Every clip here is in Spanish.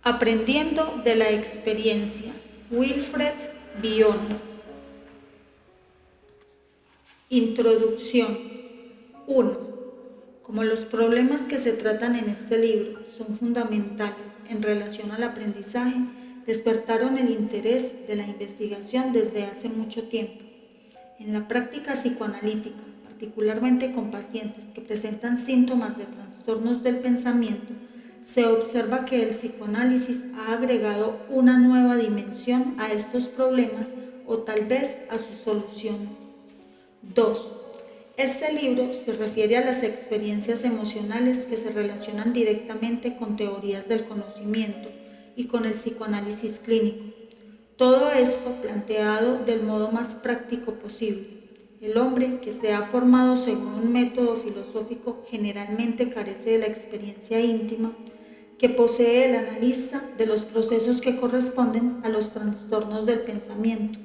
Aprendiendo de la experiencia. Wilfred Bion. Introducción. 1. Como los problemas que se tratan en este libro son fundamentales en relación al aprendizaje, despertaron el interés de la investigación desde hace mucho tiempo. En la práctica psicoanalítica, particularmente con pacientes que presentan síntomas de trastornos del pensamiento, se observa que el psicoanálisis ha agregado una nueva dimensión a estos problemas o tal vez a su solución. 2. Este libro se refiere a las experiencias emocionales que se relacionan directamente con teorías del conocimiento y con el psicoanálisis clínico. Todo esto planteado del modo más práctico posible. El hombre que se ha formado según un método filosófico generalmente carece de la experiencia íntima que posee el analista de los procesos que corresponden a los trastornos del pensamiento.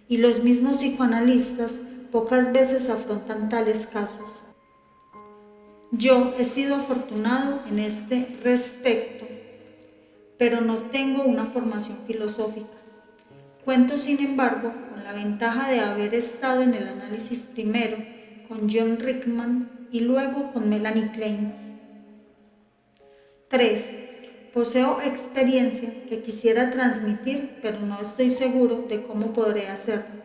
Y los mismos psicoanalistas pocas veces afrontan tales casos. Yo he sido afortunado en este respecto, pero no tengo una formación filosófica. Cuento, sin embargo, con la ventaja de haber estado en el análisis primero con John Rickman y luego con Melanie Klein. 3. Poseo experiencia que quisiera transmitir, pero no estoy seguro de cómo podré hacerlo.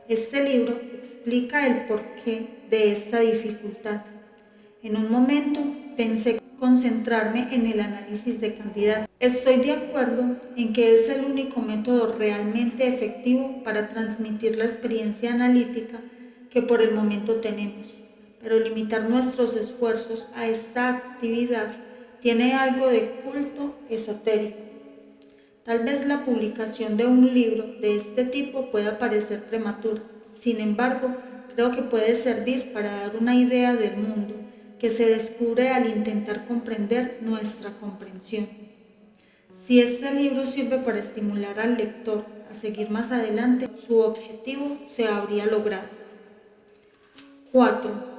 Este libro explica el porqué de esta dificultad. En un momento pensé concentrarme en el análisis de candidatos. Estoy de acuerdo en que es el único método realmente efectivo para transmitir la experiencia analítica que por el momento tenemos, pero limitar nuestros esfuerzos a esta actividad tiene algo de culto esotérico. Tal vez la publicación de un libro de este tipo pueda parecer prematura, sin embargo, creo que puede servir para dar una idea del mundo que se descubre al intentar comprender nuestra comprensión. Si este libro sirve para estimular al lector a seguir más adelante, su objetivo se habría logrado. 4.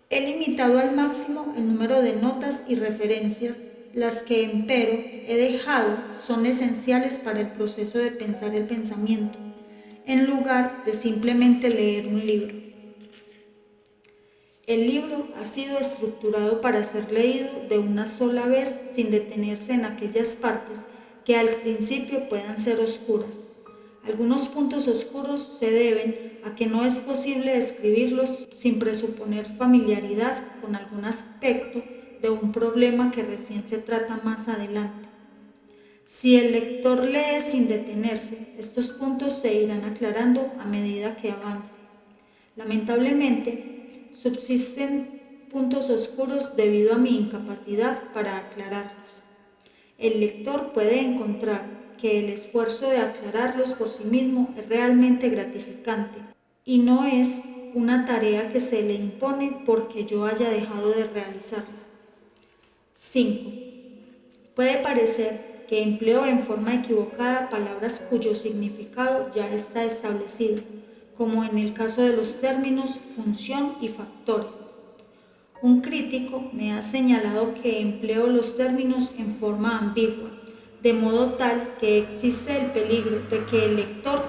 He limitado al máximo el número de notas y referencias, las que empero he dejado son esenciales para el proceso de pensar el pensamiento, en lugar de simplemente leer un libro. El libro ha sido estructurado para ser leído de una sola vez sin detenerse en aquellas partes que al principio puedan ser oscuras. Algunos puntos oscuros se deben a que no es posible describirlos sin presuponer familiaridad con algún aspecto de un problema que recién se trata más adelante. Si el lector lee sin detenerse, estos puntos se irán aclarando a medida que avance. Lamentablemente, subsisten puntos oscuros debido a mi incapacidad para aclararlos. El lector puede encontrar que el esfuerzo de aclararlos por sí mismo es realmente gratificante y no es una tarea que se le impone porque yo haya dejado de realizarla. 5. Puede parecer que empleo en forma equivocada palabras cuyo significado ya está establecido, como en el caso de los términos función y factores. Un crítico me ha señalado que empleo los términos en forma ambigua, de modo tal que existe el peligro de que el lector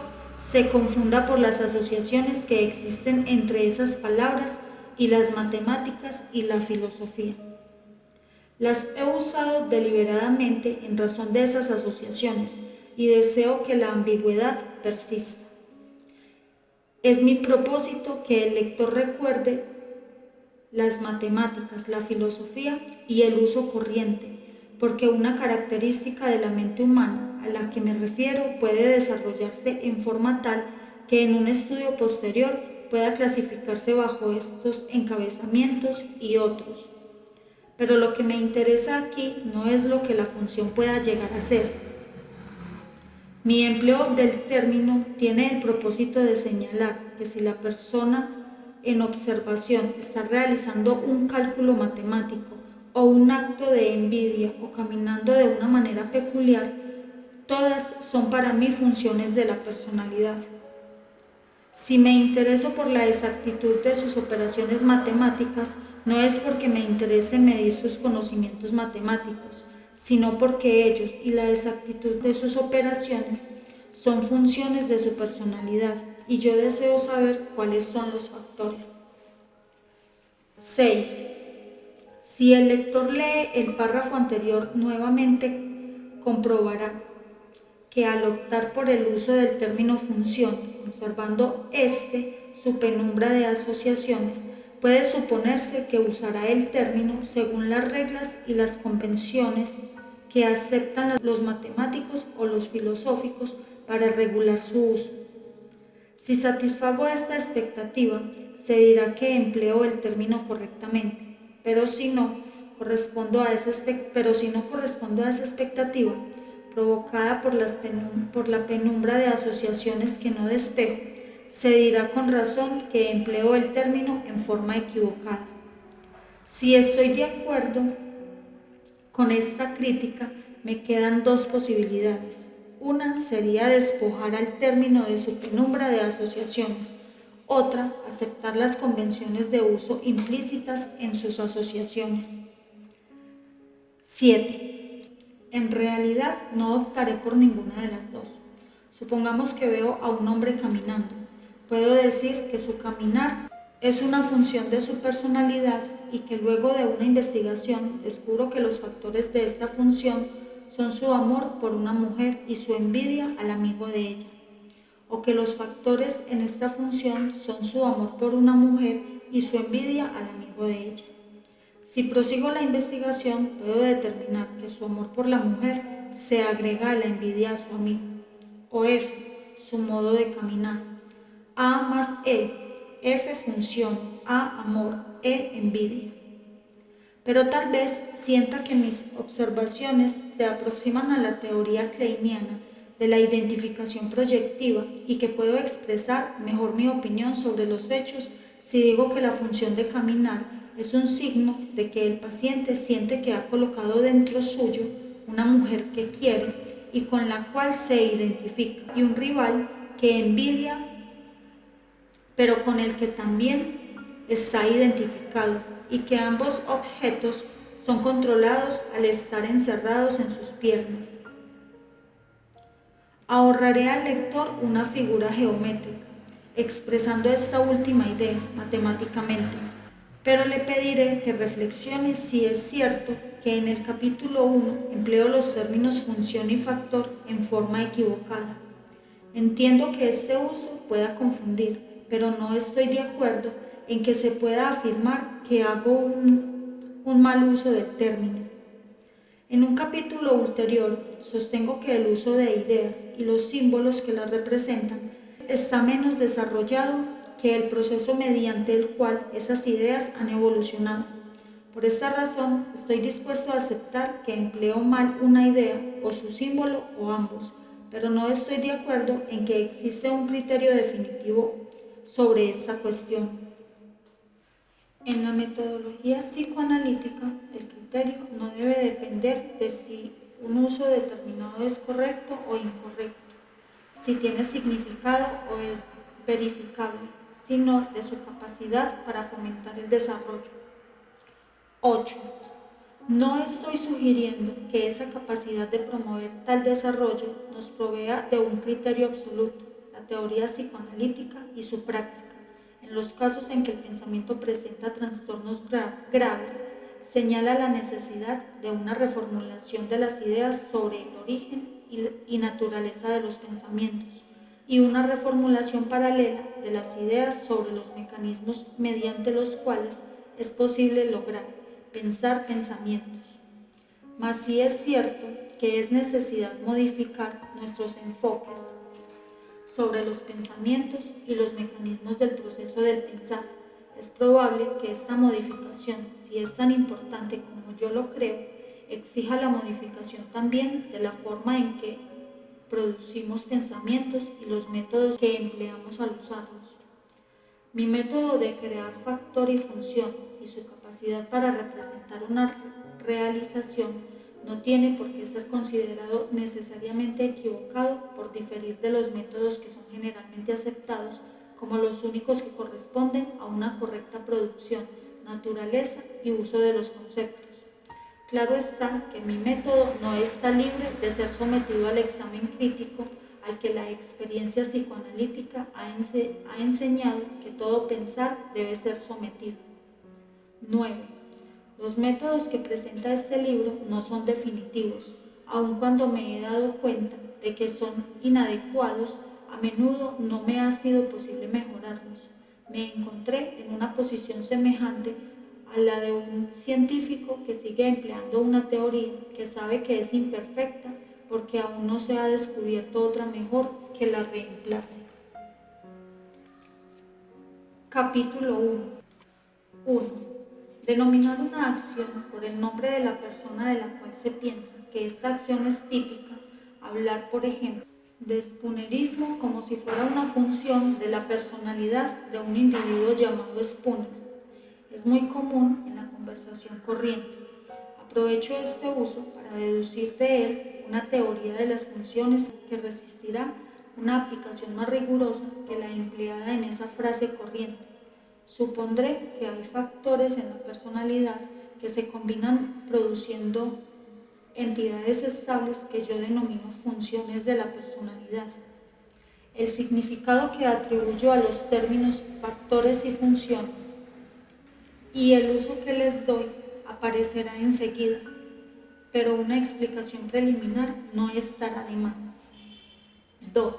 se confunda por las asociaciones que existen entre esas palabras y las matemáticas y la filosofía. Las he usado deliberadamente en razón de esas asociaciones y deseo que la ambigüedad persista. Es mi propósito que el lector recuerde las matemáticas, la filosofía y el uso corriente, porque una característica de la mente humana a la que me refiero puede desarrollarse en forma tal que en un estudio posterior pueda clasificarse bajo estos encabezamientos y otros. Pero lo que me interesa aquí no es lo que la función pueda llegar a ser. Mi empleo del término tiene el propósito de señalar que si la persona en observación está realizando un cálculo matemático o un acto de envidia o caminando de una manera peculiar, todas son para mí funciones de la personalidad. Si me intereso por la exactitud de sus operaciones matemáticas, no es porque me interese medir sus conocimientos matemáticos, sino porque ellos y la exactitud de sus operaciones son funciones de su personalidad, y yo deseo saber cuáles son los factores. 6. Si el lector lee el párrafo anterior nuevamente, comprobará que al optar por el uso del término función, conservando su penumbra de asociaciones, puede suponerse que usará el término según las reglas y las convenciones que aceptan los matemáticos o los filosóficos para regular su uso. Si satisfago esta expectativa, se dirá que empleo el término correctamente, pero si no correspondo a esa expectativa, provocada por la penumbra de asociaciones que no despejo, se dirá con razón que empleo el término en forma equivocada. Si estoy de acuerdo con esta crítica, me quedan dos posibilidades. Una sería despojar al término de su penumbra de asociaciones. Otra, aceptar las convenciones de uso implícitas en sus asociaciones. 7. En realidad no optaré por ninguna de las dos. Supongamos que veo a un hombre caminando. Puedo decir que su caminar es una función de su personalidad y que luego de una investigación descubro que los factores de esta función son su amor por una mujer y su envidia al amigo de ella, o que los factores en esta función son su amor por una mujer y su envidia al amigo de ella. Si prosigo la investigación, puedo determinar que su amor por la mujer se agrega a la envidia a su amigo, o F, su modo de caminar. A más E, F función, A amor, E envidia. Pero tal vez sienta que mis observaciones se aproximan a la teoría kleiniana de la identificación proyectiva y que puedo expresar mejor mi opinión sobre los hechos si digo que la función de caminar es un signo de que el paciente siente que ha colocado dentro suyo una mujer que quiere y con la cual se identifica, y un rival que envidia, pero con el que también está identificado, y que ambos objetos son controlados al estar encerrados en sus piernas. Ahorraré al lector una figura geométrica, expresando esta última idea matemáticamente, pero le pediré que reflexione si es cierto que en el capítulo 1 empleo los términos función y factor en forma equivocada. Entiendo que este uso pueda confundir, pero no estoy de acuerdo en que se pueda afirmar que hago un mal uso del término. En un capítulo ulterior, sostengo que el uso de ideas y los símbolos que las representan está menos desarrollado que el proceso mediante el cual esas ideas han evolucionado. Por esta razón, estoy dispuesto a aceptar que empleo mal una idea o su símbolo o ambos, pero no estoy de acuerdo en que existe un criterio definitivo sobre esta cuestión. En la metodología psicoanalítica, el criterio no debe depender de si un uso determinado es correcto o incorrecto, si tiene significado o es verificable, sino de su capacidad para fomentar el desarrollo. 8. No estoy sugiriendo que esa capacidad de promover tal desarrollo nos provea de un criterio absoluto, la teoría psicoanalítica y su práctica. En los casos en que el pensamiento presenta trastornos graves, señala la necesidad de una reformulación de las ideas sobre el origen y naturaleza de los pensamientos, y una reformulación paralela de las ideas sobre los mecanismos mediante los cuales es posible lograr pensar pensamientos. Mas sí es cierto que es necesidad modificar nuestros enfoques sobre los pensamientos y los mecanismos del proceso del pensar. Es probable que esta modificación, si es tan importante como yo lo creo, exija la modificación también de la forma en que producimos pensamientos y los métodos que empleamos al usarlos. Mi método de crear factor y función y su capacidad para representar una realización no tiene por qué ser considerado necesariamente equivocado por diferir de los métodos que son generalmente aceptados como los únicos que corresponden a una correcta producción, naturaleza y uso de los conceptos. Claro está que mi método no está libre de ser sometido al examen crítico al que la experiencia psicoanalítica ha enseñado que todo pensar debe ser sometido. 9. Los métodos que presenta este libro no son definitivos, aun cuando me he dado cuenta de que son inadecuados, a menudo no me ha sido posible mejorarlos. Me encontré en una posición semejante a la de un científico que sigue empleando una teoría que sabe que es imperfecta porque aún no se ha descubierto otra mejor que la reemplace. Capítulo 1. 1. Denominar una acción por el nombre de la persona de la cual se piensa que esta acción es típica. Hablar, por ejemplo, de Spoonerismo como si fuera una función de la personalidad de un individuo llamado Spooner. Es muy común en la conversación corriente. Aprovecho este uso para deducir de él una teoría de las funciones que resistirá una aplicación más rigurosa que la empleada en esa frase corriente. Supondré que hay factores en la personalidad que se combinan produciendo entidades estables que yo denomino funciones de la personalidad. El significado que atribuyo a los términos factores y funciones y el uso que les doy aparecerá enseguida, pero una explicación preliminar no estará de más. 2.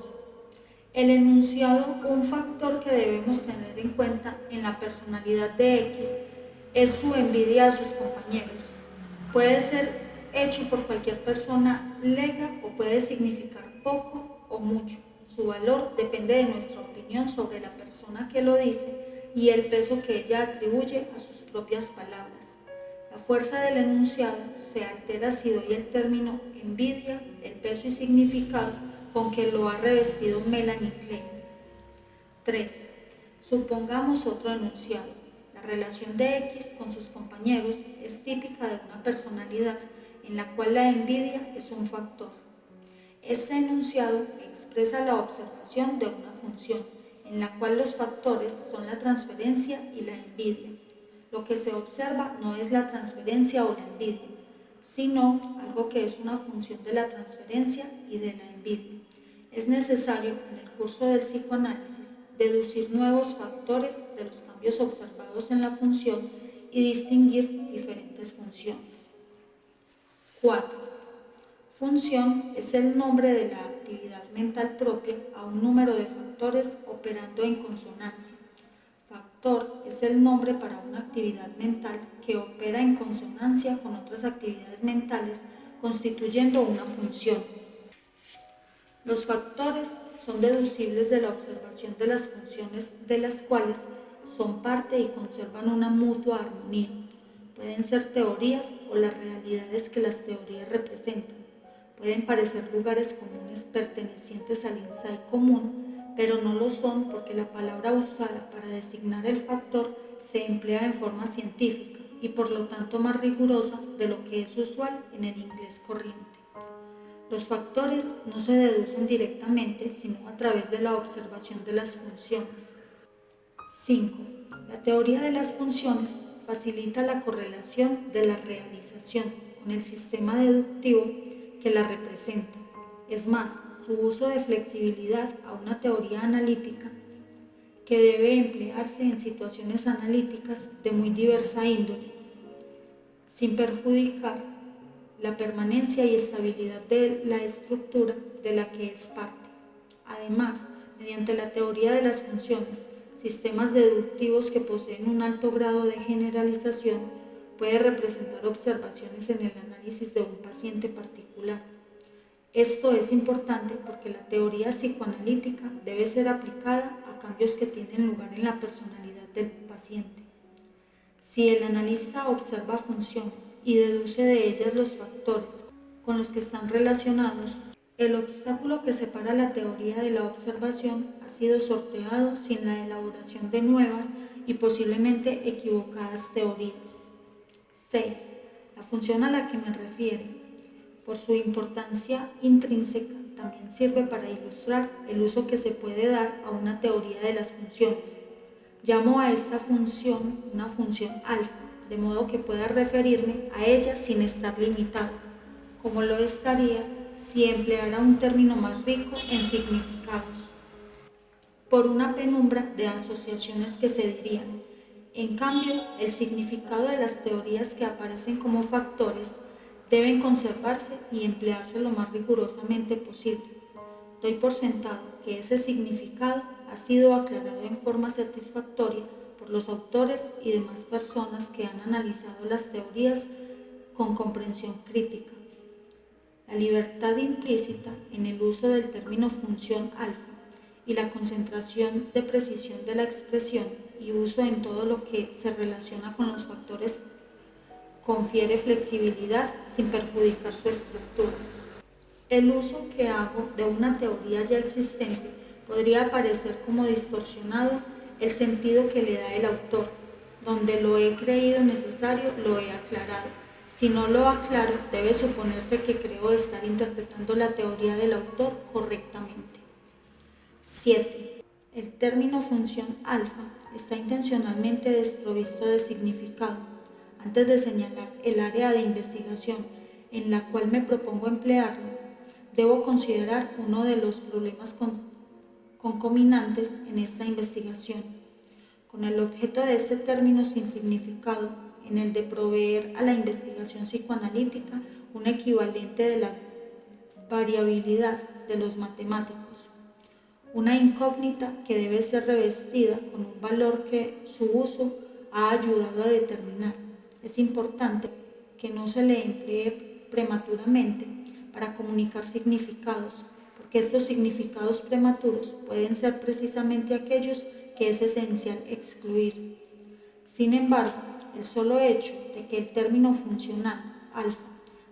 El enunciado, un factor que debemos tener en cuenta en la personalidad de X, es su envidia a sus compañeros. Puede ser hecho por cualquier persona lega o puede significar poco o mucho. Su valor depende de nuestra opinión sobre la persona que lo dice y el peso que ella atribuye a sus propias palabras. La fuerza del enunciado se altera si doy el término envidia, el peso y significado con que lo ha revestido Melanie Klein. 3. Supongamos otro enunciado. La relación de X con sus compañeros es típica de una personalidad en la cual la envidia es un factor. Este enunciado expresa la observación de una función, en la cual los factores son la transferencia y la envidia. Lo que se observa no es la transferencia o la envidia, sino algo que es una función de la transferencia y de la envidia. Es necesario, en el curso del psicoanálisis, deducir nuevos factores de los cambios observados en la función y distinguir diferentes funciones. 4. Función es el nombre de la actividad mental propia a un número de factores operando en consonancia. Factor es el nombre para una actividad mental que opera en consonancia con otras actividades mentales, constituyendo una función. Los factores son deducibles de la observación de las funciones de las cuales son parte y conservan una mutua armonía. Pueden ser teorías o las realidades que las teorías representan. Pueden parecer lugares comunes pertenecientes al insight común, pero no lo son porque la palabra usada para designar el factor se emplea en forma científica y por lo tanto más rigurosa de lo que es usual en el inglés corriente. Los factores no se deducen directamente, sino a través de la observación de las funciones. 5. La teoría de las funciones facilita la correlación de la realización con el sistema deductivo que la representa. Es más, su uso de flexibilidad a una teoría analítica que debe emplearse en situaciones analíticas de muy diversa índole, sin perjudicar la permanencia y estabilidad de la estructura de la que es parte. Además, mediante la teoría de las funciones, sistemas deductivos que poseen un alto grado de generalización puede representar observaciones en el análisis de un paciente particular. Esto es importante porque la teoría psicoanalítica debe ser aplicada a cambios que tienen lugar en la personalidad del paciente. Si el analista observa funciones y deduce de ellas los factores con los que están relacionados, el obstáculo que separa la teoría de la observación ha sido sorteado sin la elaboración de nuevas y posiblemente equivocadas teorías. 6. La función a la que me refiero, por su importancia intrínseca, también sirve para ilustrar el uso que se puede dar a una teoría de las funciones. Llamo a esta función una función alfa, de modo que pueda referirme a ella sin estar limitado, como lo estaría si empleara un término más rico en significados, por una penumbra de asociaciones que se dirían. En cambio, el significado de las teorías que aparecen como factores deben conservarse y emplearse lo más rigurosamente posible. Doy por sentado que ese significado ha sido aclarado en forma satisfactoria por los autores y demás personas que han analizado las teorías con comprensión crítica. La libertad implícita en el uso del término función alfa y la concentración de precisión de la expresión y uso en todo lo que se relaciona con los factores confiere flexibilidad sin perjudicar su estructura. El uso que hago de una teoría ya existente podría parecer como distorsionado el sentido que le da el autor. Donde lo he creído necesario, lo he aclarado. Si no lo aclaro, debe suponerse que creo estar interpretando la teoría del autor correctamente. 7. El término función alfa está intencionalmente desprovisto de significado. Antes de señalar el área de investigación en la cual me propongo emplearlo, debo considerar uno de los problemas concomitantes en esta investigación, con el objeto de este término sin significado, en el de proveer a la investigación psicoanalítica un equivalente de la variabilidad de los matemáticos, una incógnita que debe ser revestida con un valor que su uso ha ayudado a determinar. Es importante que no se le emplee prematuramente para comunicar significados, porque estos significados prematuros pueden ser precisamente aquellos que es esencial excluir. Sin embargo, el solo hecho de que el término funcional alfa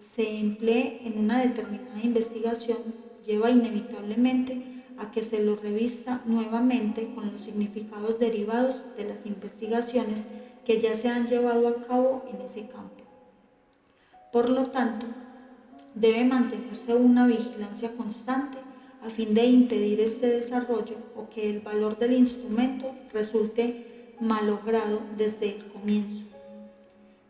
se emplee en una determinada investigación lleva inevitablemente a que se lo revista nuevamente con los significados derivados de las investigaciones que ya se han llevado a cabo en ese campo. Por lo tanto, debe mantenerse una vigilancia constante a fin de impedir este desarrollo o que el valor del instrumento resulte malogrado desde el comienzo.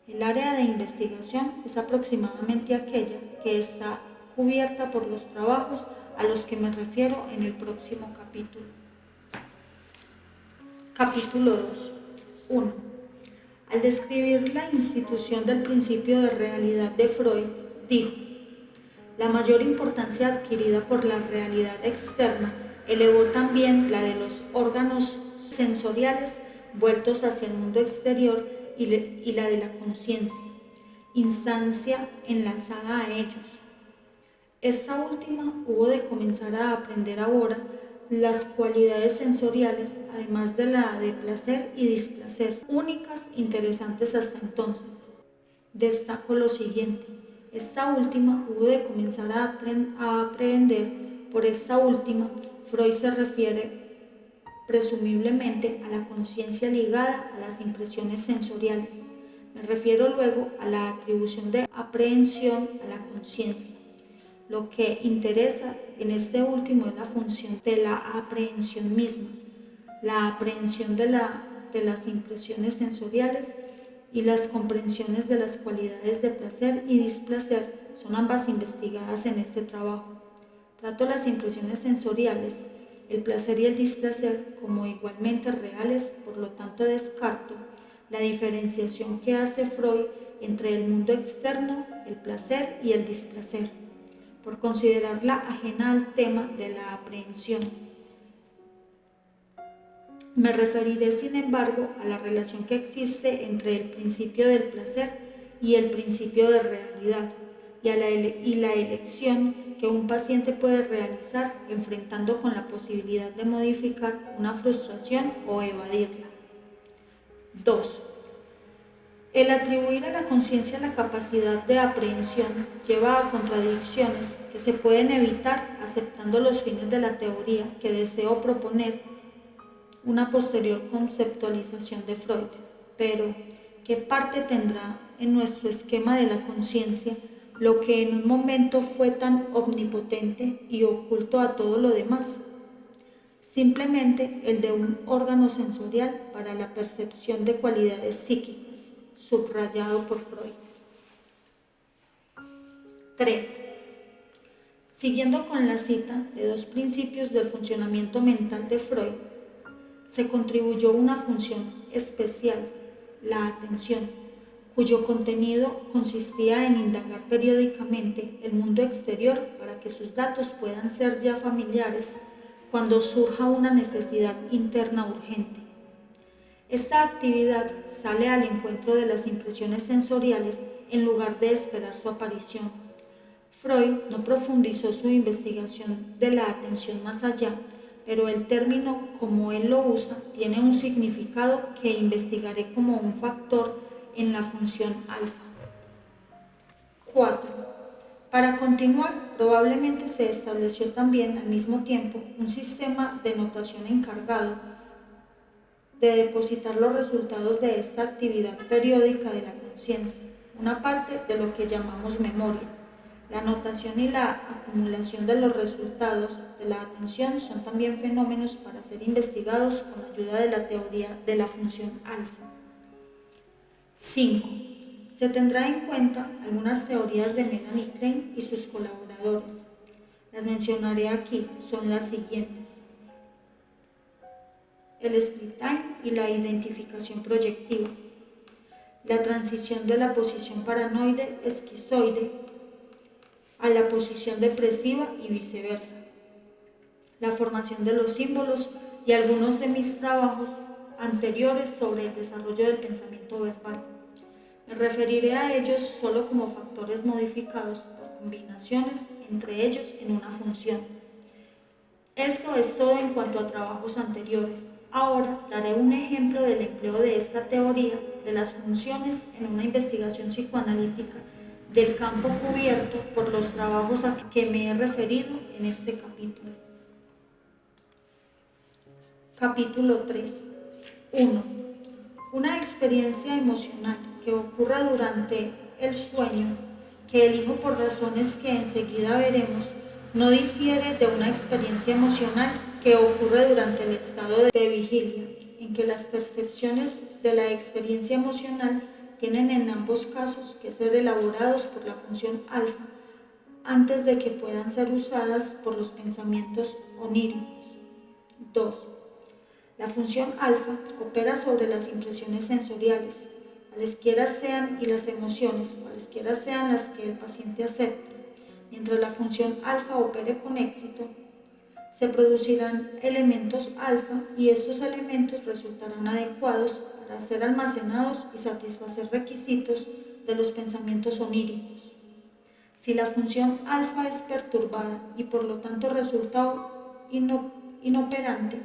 El área de investigación es aproximadamente aquella que está cubierta por los trabajos a los que me refiero en el próximo capítulo. Capítulo 2. 1. Al describir la institución del principio de realidad de Freud, dijo: la mayor importancia adquirida por la realidad externa elevó también la de los órganos sensoriales vueltos hacia el mundo exterior y la de la conciencia, instancia enlazada a ellos. Esta última hubo de comenzar a aprender ahora las cualidades sensoriales, además de la de placer y displacer, únicas interesantes hasta entonces. Destaco lo siguiente: esta última hubo de comenzar a aprender. Por esta última, Freud se refiere presumiblemente a la conciencia ligada a las impresiones sensoriales. Me refiero luego a la atribución de aprehensión a la conciencia. Lo que interesa en este último es la función de la aprehensión misma, la aprehensión de las impresiones sensoriales y las comprensiones de las cualidades de placer y displacer son ambas investigadas en este trabajo. Trato las impresiones sensoriales, el placer y el displacer como igualmente reales, por lo tanto descarto la diferenciación que hace Freud entre el mundo externo, el placer y el displacer, por considerarla ajena al tema de la aprehensión. Me referiré, sin embargo, a la relación que existe entre el principio del placer y el principio de realidad, y la elección que un paciente puede realizar enfrentando con la posibilidad de modificar una frustración o evadirla. 2. El atribuir a la conciencia la capacidad de aprehensión lleva a contradicciones que se pueden evitar aceptando los fines de la teoría que deseo proponer una posterior conceptualización de Freud. Pero, ¿qué parte tendrá en nuestro esquema de la conciencia lo que en un momento fue tan omnipotente y oculto a todo lo demás? Simplemente el de un órgano sensorial para la percepción de cualidades psíquicas. subrayado por Freud. 3. Siguiendo con la cita de 2 principios del funcionamiento mental de Freud, se contribuyó una función especial, la atención, cuyo contenido consistía en indagar periódicamente el mundo exterior para que sus datos puedan ser ya familiares cuando surja una necesidad interna urgente. Esta actividad sale al encuentro de las impresiones sensoriales en lugar de esperar su aparición. Freud no profundizó su investigación de la atención más allá, pero el término, como él lo usa, tiene un significado que investigaré como un factor en la función alfa. 4. Para continuar, probablemente se estableció también al mismo tiempo un sistema de notación encargado de depositar los resultados de esta actividad periódica de la conciencia, una parte de lo que llamamos memoria. La notación y la acumulación de los resultados de la atención son también fenómenos para ser investigados con ayuda de la teoría de la función alfa. 5. Se tendrá en cuenta algunas teorías de Melanie Klein y sus colaboradores. Las mencionaré aquí, son las siguientes: el split time y la identificación proyectiva, la transición de la posición paranoide esquizoide a la posición depresiva y viceversa, la formación de los símbolos y algunos de mis trabajos anteriores sobre el desarrollo del pensamiento verbal. Me referiré a ellos solo como factores modificados por combinaciones entre ellos en una función. Esto es todo en cuanto a trabajos anteriores. Ahora daré un ejemplo del empleo de esta teoría de las funciones en una investigación psicoanalítica del campo cubierto por los trabajos a que me he referido en este capítulo. Capítulo 3. 1. Una experiencia emocional que ocurra durante el sueño, que elijo por razones que enseguida veremos, no difiere de una experiencia emocional que ocurre durante el estado de vigilia, en que las percepciones de la experiencia emocional tienen en ambos casos que ser elaborados por la función alfa antes de que puedan ser usadas por los pensamientos oníricos. 2. La función alfa opera sobre las impresiones sensoriales, cualesquiera sean, y las emociones, cualesquiera sean las que el paciente acepte. Mientras la función alfa opere con éxito, se producirán elementos alfa y estos elementos resultarán adecuados para ser almacenados y satisfacer requisitos de los pensamientos oníricos. Si la función alfa es perturbada y por lo tanto resulta inoperante,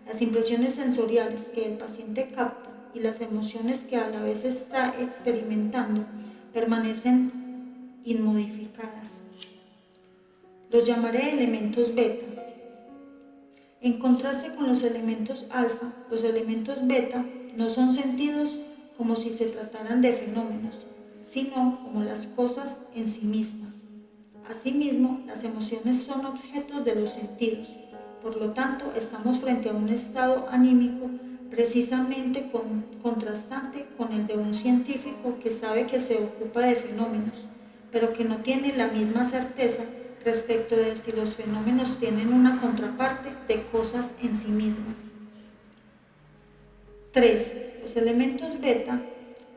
las impresiones sensoriales que el paciente capta y las emociones que a la vez está experimentando permanecen inmodificadas. Los llamaré elementos beta. En contraste con los elementos alfa, los elementos beta no son sentidos como si se trataran de fenómenos, sino como las cosas en sí mismas. Asimismo, las emociones son objetos de los sentidos. Por lo tanto, estamos frente a un estado anímico precisamente contrastante con el de un científico que sabe que se ocupa de fenómenos, pero que no tiene la misma certeza respecto de si los fenómenos tienen una contraparte de cosas en sí mismas. 3. Los elementos beta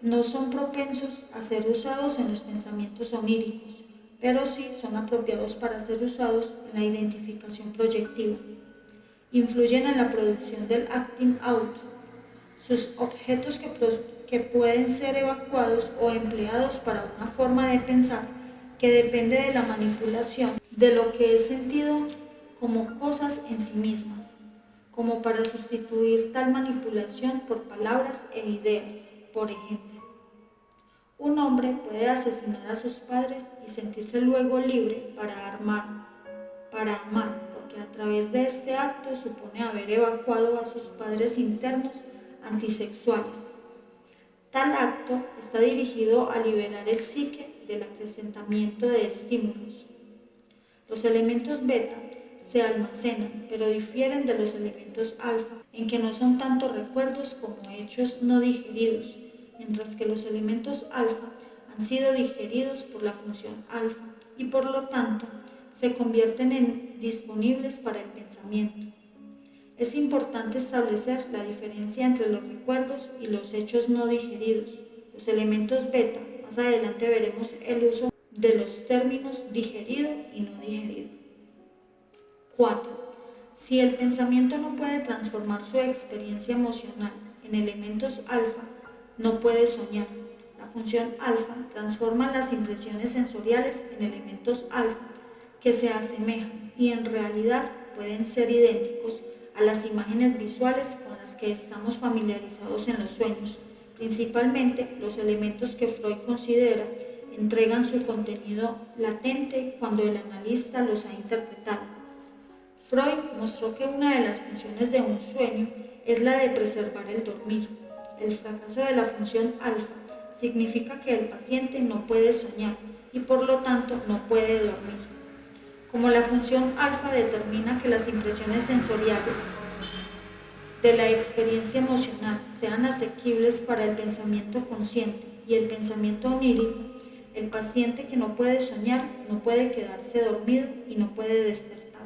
no son propensos a ser usados en los pensamientos oníricos, pero sí son apropiados para ser usados en la identificación proyectiva. Influyen en la producción del acting out. Sus objetos que pueden ser evacuados o empleados para una forma de pensar que depende de la manipulación de lo que es sentido como cosas en sí mismas, como para sustituir tal manipulación por palabras e ideas. Por ejemplo, un hombre puede asesinar a sus padres y sentirse luego libre para amar, porque a través de este acto supone haber evacuado a sus padres internos antisexuales. Tal acto está dirigido a liberar el psique del acrecentamiento de estímulos. Los elementos beta se almacenan, pero difieren de los elementos alfa en que no son tanto recuerdos como hechos no digeridos, mientras que los elementos alfa han sido digeridos por la función alfa y por lo tanto se convierten en disponibles para el pensamiento. Es importante establecer la diferencia entre los recuerdos y los hechos no digeridos. Los elementos beta, más adelante veremos el uso de los términos digerido y no digerido. 4. Si el pensamiento no puede transformar su experiencia emocional en elementos alfa, no puede soñar. La función alfa transforma las impresiones sensoriales en elementos alfa que se asemejan y en realidad pueden ser idénticos a las imágenes visuales con las que estamos familiarizados en los sueños. Principalmente, los elementos que Freud considera entregan su contenido latente cuando el analista los ha interpretado. Freud mostró que una de las funciones de un sueño es la de preservar el dormir. El fracaso de la función alfa significa que el paciente no puede soñar y por lo tanto no puede dormir. Como la función alfa determina que las impresiones sensoriales de la experiencia emocional sean asequibles para el pensamiento consciente y el pensamiento onírico, el paciente que no puede soñar no puede quedarse dormido y no puede despertar.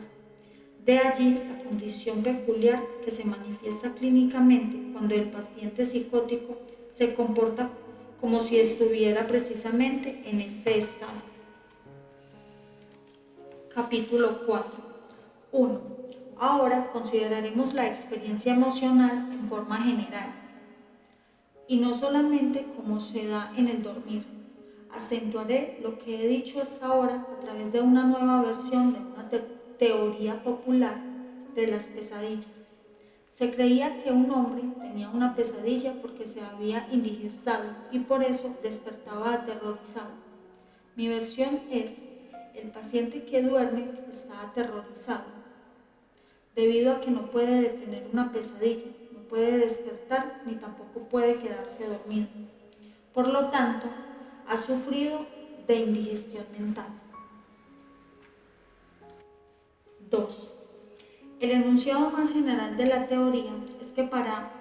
De allí la condición peculiar que se manifiesta clínicamente cuando el paciente psicótico se comporta como si estuviera precisamente en este estado. Capítulo 4. 1. Ahora consideraremos la experiencia emocional en forma general y no solamente como se da en el dormir. Acentuaré lo que he dicho hasta ahora a través de una nueva versión de una teoría popular de las pesadillas. Se creía que un hombre tenía una pesadilla porque se había indigestado y por eso despertaba aterrorizado. Mi versión es: el paciente que duerme está aterrorizado, debido a que no puede detener una pesadilla, no puede despertar ni tampoco puede quedarse dormido. Por lo tanto, ha sufrido de indigestión mental. 2. El enunciado más general de la teoría es que para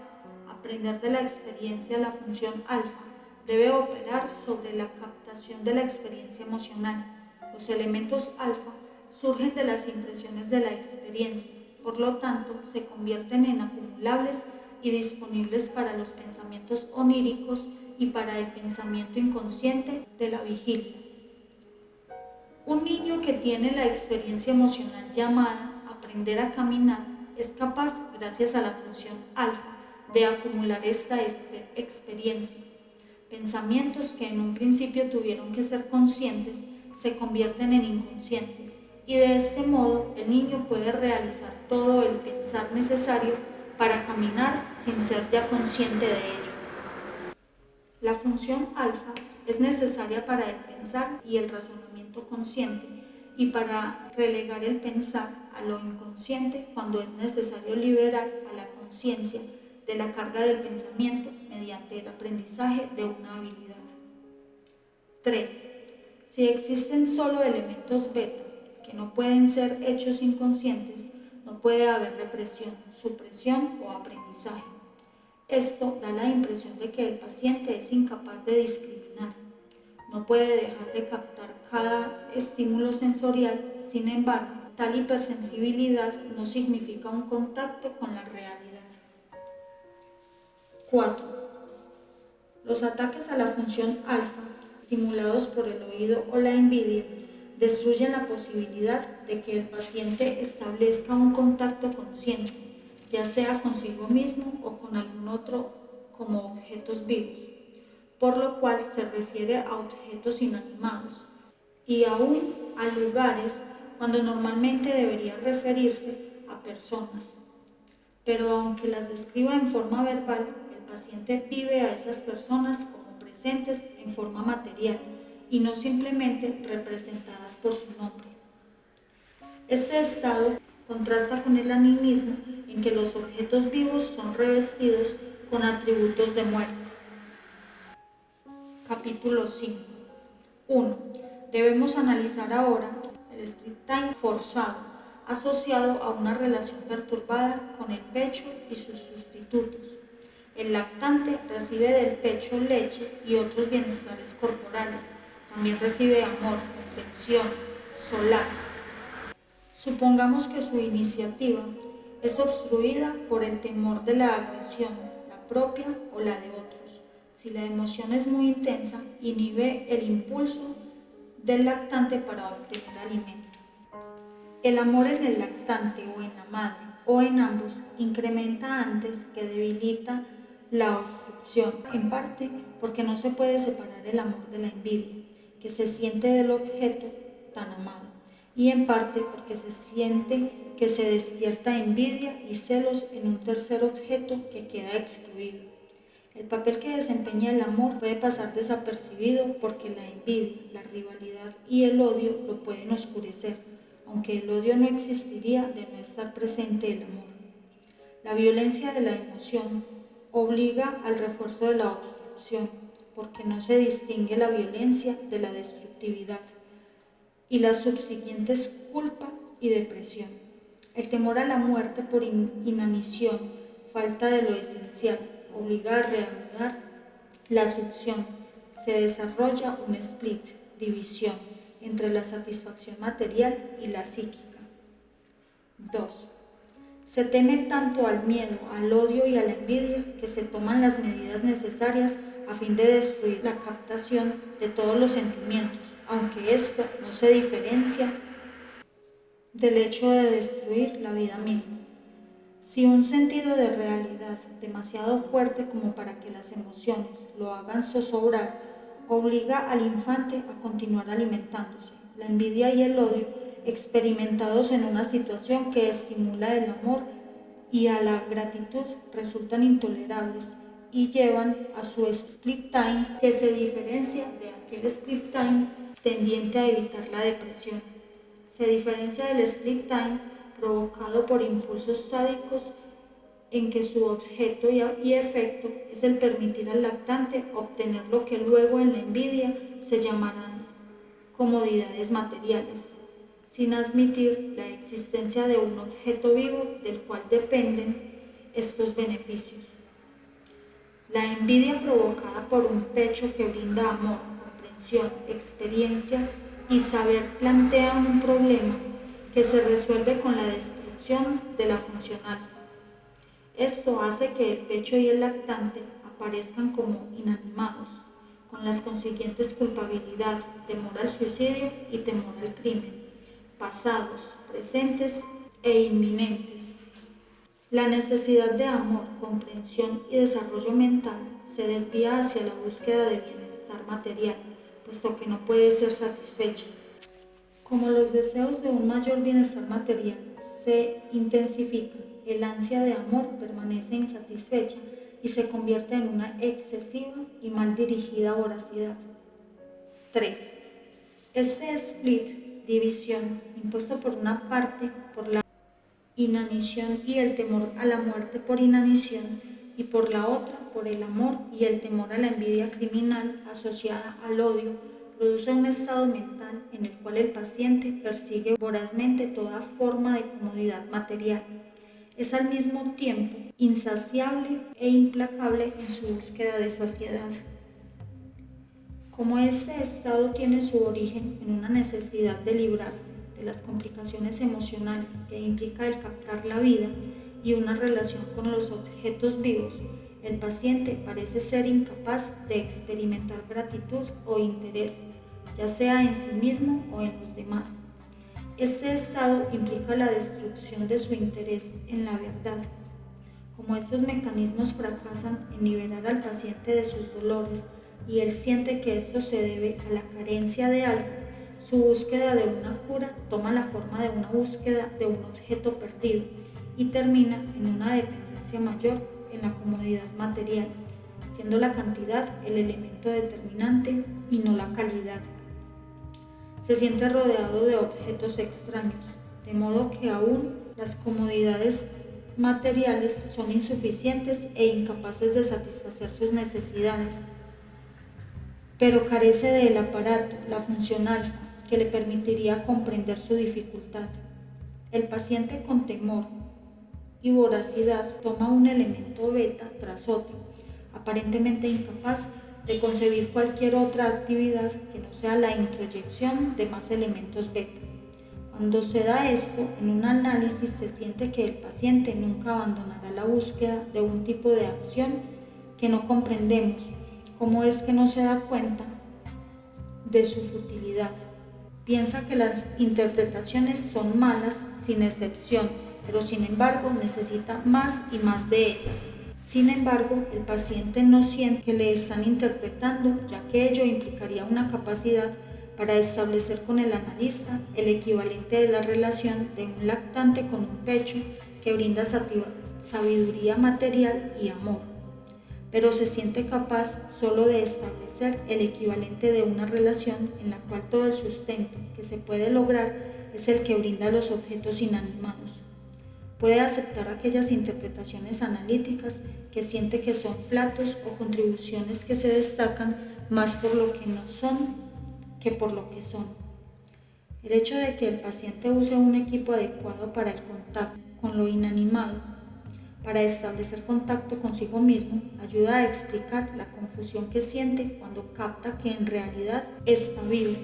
aprender de la experiencia la función alfa debe operar sobre la captación de la experiencia emocional. Los elementos alfa surgen de las impresiones de la experiencia, por lo tanto se convierten en acumulables y disponibles para los pensamientos oníricos y para el pensamiento inconsciente de la vigilia. Un niño que tiene la experiencia emocional llamada aprender a caminar es capaz, gracias a la función alfa, de acumular esta experiencia. Pensamientos que en un principio tuvieron que ser conscientes se convierten en inconscientes y de este modo el niño puede realizar todo el pensar necesario para caminar sin ser ya consciente de ello. La función alfa es necesaria para el pensar y el razonamiento consciente y para relegar el pensar a lo inconsciente cuando es necesario liberar a la conciencia de la carga del pensamiento mediante el aprendizaje de una habilidad. 3. Si existen solo elementos beta que no pueden ser hechos inconscientes, no puede haber represión, supresión o aprendizaje. Esto da la impresión de que el paciente es incapaz de discriminar. No puede dejar de captar cada estímulo sensorial, sin embargo, tal hipersensibilidad no significa un contacto con la realidad. 4. Los ataques a la función alfa, estimulados por el oído o la envidia, destruyen la posibilidad de que el paciente establezca un contacto consciente, ya sea consigo mismo o con algún otro como objetos vivos, por lo cual se refiere a objetos inanimados y aún a lugares cuando normalmente debería referirse a personas. Pero aunque las describa en forma verbal, el paciente vive a esas personas como presentes en forma material y no simplemente representadas por su nombre. Este estado contrasta con el animismo en que los objetos vivos son revestidos con atributos de muerte. Capítulo 5. 1. Debemos analizar ahora el strip time forzado asociado a una relación perturbada con el pecho y sus sustitutos. El lactante recibe del pecho leche y otros bienestares corporales. También recibe amor, comprensión, solaz. Supongamos que su iniciativa es obstruida por el temor de la agresión, la propia o la de otros. Si la emoción es muy intensa, inhibe el impulso del lactante para obtener alimento. El amor en el lactante o en la madre o en ambos incrementa antes que debilita la obstrucción, en parte porque no se puede separar el amor de la envidia, que se siente del objeto tan amado, y en parte porque se siente que se despierta envidia y celos en un tercer objeto que queda excluido. El papel que desempeña el amor puede pasar desapercibido porque la envidia, la rivalidad y el odio lo pueden oscurecer, aunque el odio no existiría de no estar presente el amor. La violencia de la emoción obliga al refuerzo de la obstrucción, porque no se distingue la violencia de la destructividad y las subsiguientes culpa y depresión. El temor a la muerte por inanición, falta de lo esencial, obliga a reanudar la succión. Se desarrolla un split, división, entre la satisfacción material y la psíquica. 2. Se teme tanto al miedo, al odio y a la envidia que se toman las medidas necesarias a fin de destruir la captación de todos los sentimientos, aunque esto no se diferencia del hecho de destruir la vida misma. Si un sentido de realidad demasiado fuerte como para que las emociones lo hagan zozobrar, obliga al infante a continuar alimentándose. La envidia y el odio, experimentados en una situación que estimula el amor y a la gratitud, resultan intolerables y llevan a su split time, que se diferencia de aquel split time tendiente a evitar la depresión. Se diferencia del split time provocado por impulsos sádicos en que su objeto y efecto es el permitir al lactante obtener lo que luego en la envidia se llamarán comodidades materiales, sin admitir la existencia de un objeto vivo del cual dependen estos beneficios. La envidia provocada por un pecho que brinda amor, comprensión, experiencia y saber plantea un problema que se resuelve con la destrucción de la función alfa. Esto hace que el pecho y el lactante aparezcan como inanimados, con las consiguientes culpabilidad, temor al suicidio y temor al crimen, pasados, presentes e inminentes. La necesidad de amor, comprensión y desarrollo mental se desvía hacia la búsqueda de bienestar material, puesto que no puede ser satisfecha. Como los deseos de un mayor bienestar material se intensifican, el ansia de amor permanece insatisfecha y se convierte en una excesiva y mal dirigida voracidad. 3. Este split, división, impuesto por una parte por la inanición y el temor a la muerte por inanición, y por la otra por el amor y el temor a la envidia criminal asociada al odio, produce un estado mental en el cual el paciente persigue vorazmente toda forma de comodidad material. Es al mismo tiempo insaciable e implacable en su búsqueda de saciedad. Como este estado tiene su origen en una necesidad de librarse de las complicaciones emocionales que implica el captar la vida y una relación con los objetos vivos, el paciente parece ser incapaz de experimentar gratitud o interés, ya sea en sí mismo o en los demás. Este estado implica la destrucción de su interés en la verdad. Como estos mecanismos fracasan en liberar al paciente de sus dolores y él siente que esto se debe a la carencia de algo, su búsqueda de una cura toma la forma de una búsqueda de un objeto perdido y termina en una dependencia mayor en la comodidad material, siendo la cantidad el elemento determinante y no la calidad. Se siente rodeado de objetos extraños, de modo que aún las comodidades materiales son insuficientes e incapaces de satisfacer sus necesidades, pero carece del aparato, la función alfa, que le permitiría comprender su dificultad. El paciente con temor y voracidad toma un elemento beta tras otro, aparentemente incapaz de concebir cualquier otra actividad que no sea la introyección de más elementos beta. Cuando se da esto, en un análisis se siente que el paciente nunca abandonará la búsqueda de un tipo de acción que no comprendemos. ¿Cómo es que no se da cuenta de su futilidad? Piensa que las interpretaciones son malas sin excepción, pero sin embargo necesita más y más de ellas. Sin embargo, el paciente no siente que le están interpretando, ya que ello implicaría una capacidad para establecer con el analista el equivalente de la relación de un lactante con un pecho que brinda sabiduría material y amor, pero se siente capaz solo de establecer el equivalente de una relación en la cual todo el sustento que se puede lograr es el que brinda los objetos inanimados. Puede aceptar aquellas interpretaciones analíticas que siente que son platos o contribuciones que se destacan más por lo que no son que por lo que son. El hecho de que el paciente use un equipo adecuado para el contacto con lo inanimado, para establecer contacto consigo mismo, ayuda a explicar la confusión que siente cuando capta que en realidad está vivo.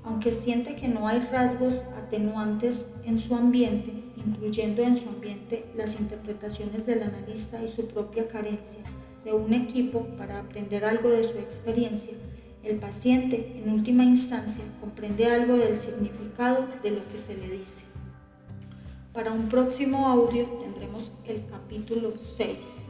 Aunque siente que no hay rasgos atenuantes en su ambiente, incluyendo en su ambiente las interpretaciones del analista y su propia carencia de un equipo para aprender algo de su experiencia, el paciente, en última instancia, comprende algo del significado de lo que se le dice. Para un próximo audio tendremos el capítulo 6.